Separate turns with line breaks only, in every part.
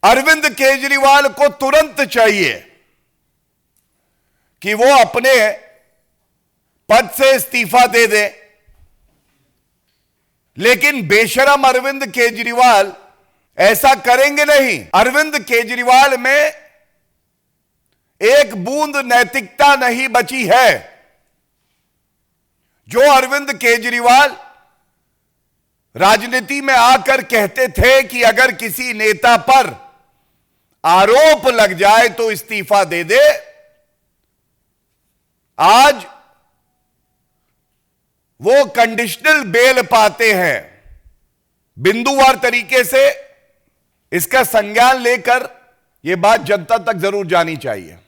अरविंद केजरीवाल को तुरंत चाहिए कि वो अपने पद से इस्तीफा दे दे, लेकिन बेशरम अरविंद केजरीवाल ऐसा करेंगे नहीं। अरविंद केजरीवाल में एक बूंद नैतिकता नहीं बची है। जो अरविंद केजरीवाल राजनीति में आकर कहते थे कि अगर किसी नेता पर आरोप लग जाए तो इस्तीफा दे दे, आज वो कंडीशनल बेल पाते हैं। बिंदुवार तरीके से इसका संज्ञान लेकर यह बात जनता तक जरूर जानी चाहिए।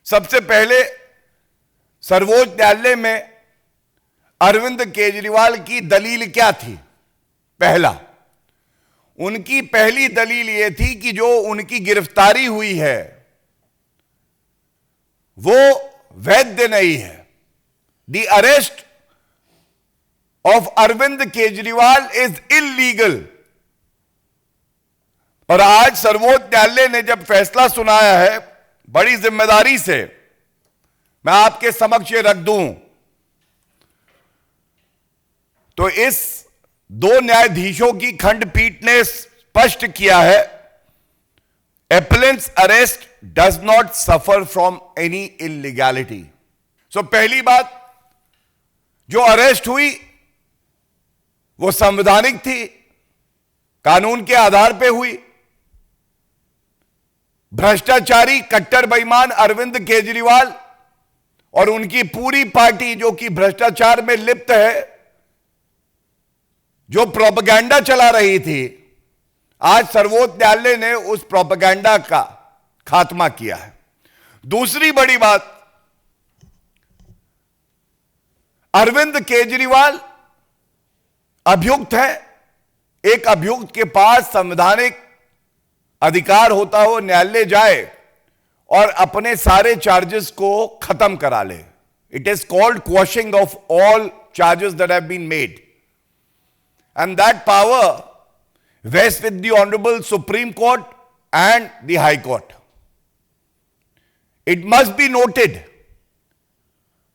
सबसे पहले सर्वोच्च न्यायालय में अरविंद केजरीवाल की दलील क्या थी? पहला, उनकी पहली दलील यह थी कि जो उनकी गिरफ्तारी हुई है वो वैध नहीं है। The arrest of Arvind Kejriwal is illegal. और आज सर्वोच्च न्यायालय ने जब फैसला सुनाया है, बड़ी जिम्मेदारी से मैं आपके समक्ष रख दूं, तो इस दो न्यायाधीशों की खंडपीठ ने स्पष्ट किया है, appellant's arrest does not suffer from any illegality. So पहली बात, जो अरेस्ट हुई वो संवैधानिक थी, कानून के आधार पे हुई। भ्रष्टाचारी कट्टर बेईमान अरविंद केजरीवाल और उनकी पूरी पार्टी जो कि भ्रष्टाचार में लिप्त है, जो प्रोपेगेंडा चला रही थी, आज सर्वोच्च न्यायालय ने उस प्रोपेगेंडा का खात्मा किया है। दूसरी बड़ी बात, अरविंद केजरीवाल अभियुक्त है। एक अभियुक्त के पास संवैधानिक अधिकार होता हो न्यायालय जाए और अपने सारे चार्जेस को खत्म करा ले। It is called quashing of all charges that have been made, and that power vests with the Honorable Supreme Court and the High Court. It must be noted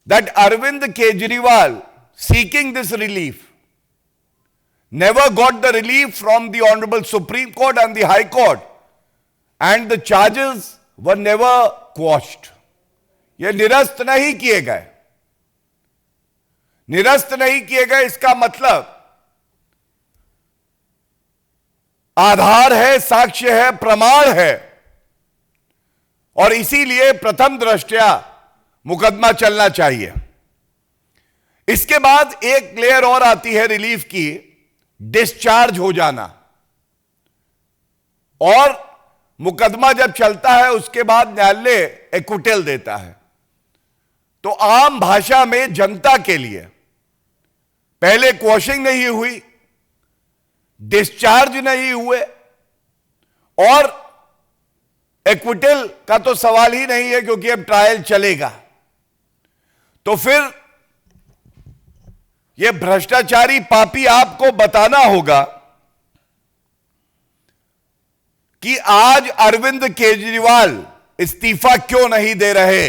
that Arvind Kejriwal, seeking this relief, never got the relief from the Honorable Supreme Court and the High Court, and the charges were never quashed. ये निरस्त नहीं किए गए। निरस्त नहीं किए गए, इसका मतलब आधार है, साक्ष्य है, प्रमाण है, और इसीलिए प्रथम दृष्टया मुकदमा चलना चाहिए। इसके बाद एक लेयर और आती है रिलीफ की, डिस्चार्ज हो जाना। और मुकदमा जब चलता है उसके बाद न्यायालय एक्विटल देता है। तो आम भाषा में जनता के लिए पहले क्वॉशिंग नहीं हुई, डिस्चार्ज नहीं हुए, और एक्विटल का तो सवाल ही नहीं है क्योंकि अब ट्रायल चलेगा। तो फिर यह भ्रष्टाचारी पापी आपको बताना होगा कि आज अरविंद केजरीवाल इस्तीफा क्यों नहीं दे रहे।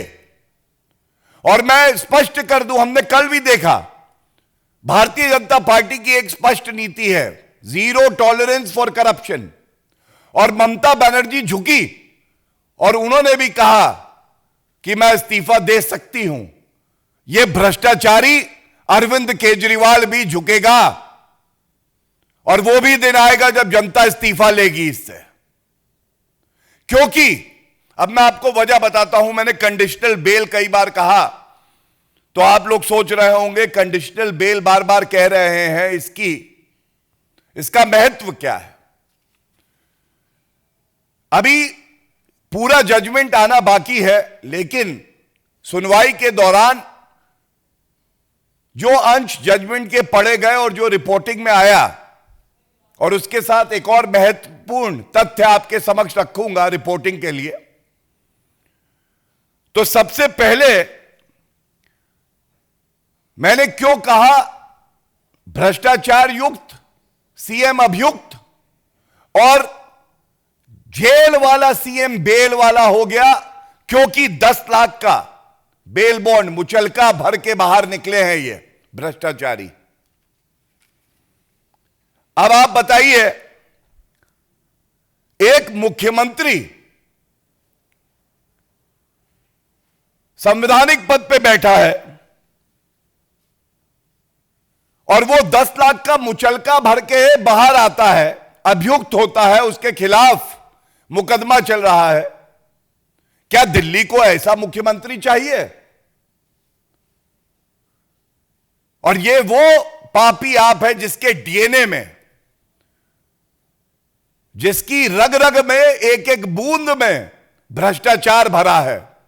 और मैं स्पष्ट कर दूं, हमने कल भी देखा, भारतीय जनता पार्टी की एक स्पष्ट नीति है, जीरो टॉलरेंस फॉर करप्शन। और ममता बनर्जी झुकी और उन्होंने भी कहा कि मैं इस्तीफा दे सकती हूं। यह भ्रष्टाचारी अरविंद केजरीवाल भी झुकेगा, और वो भी दिन आएगा जब जनता इस्तीफा लेगी इससे। क्योंकि अब मैं आपको वजह बताता हूं। मैंने कंडीशनल बेल कई बार कहा, तो आप लोग सोच रहे होंगे कंडीशनल बेल बार बार कह रहे हैं, इसका महत्व क्या है। अभी पूरा जजमेंट आना बाकी है, लेकिन सुनवाई के दौरान जो अंश जजमेंट के पढ़े गए और जो रिपोर्टिंग में आया, और उसके साथ एक और महत्वपूर्ण तथ्य आपके समक्ष रखूंगा रिपोर्टिंग के लिए। तो सबसे पहले मैंने क्यों कहा भ्रष्टाचार युक्त, सीएम अभियुक्त और जेल वाला सीएम बेल वाला हो गया क्योंकि 10 लाख का बेल बॉन्ड मुचलका भर के बाहर निकले हैं ये भ्रष्टाचारी। अब आप बताइए, एक मुख्यमंत्री संवैधानिक पद पे बैठा है और वो 10 लाख का मुचलका भर के बाहर आता है, अभियुक्त होता है, उसके खिलाफ मुकदमा चल रहा है। क्या दिल्ली को ऐसा मुख्यमंत्री चाहिए? और ये वो पापी आप है जिसके डीएनए में, जिसकी रग रग में, एक एक बूंद में भ्रष्टाचार भरा है।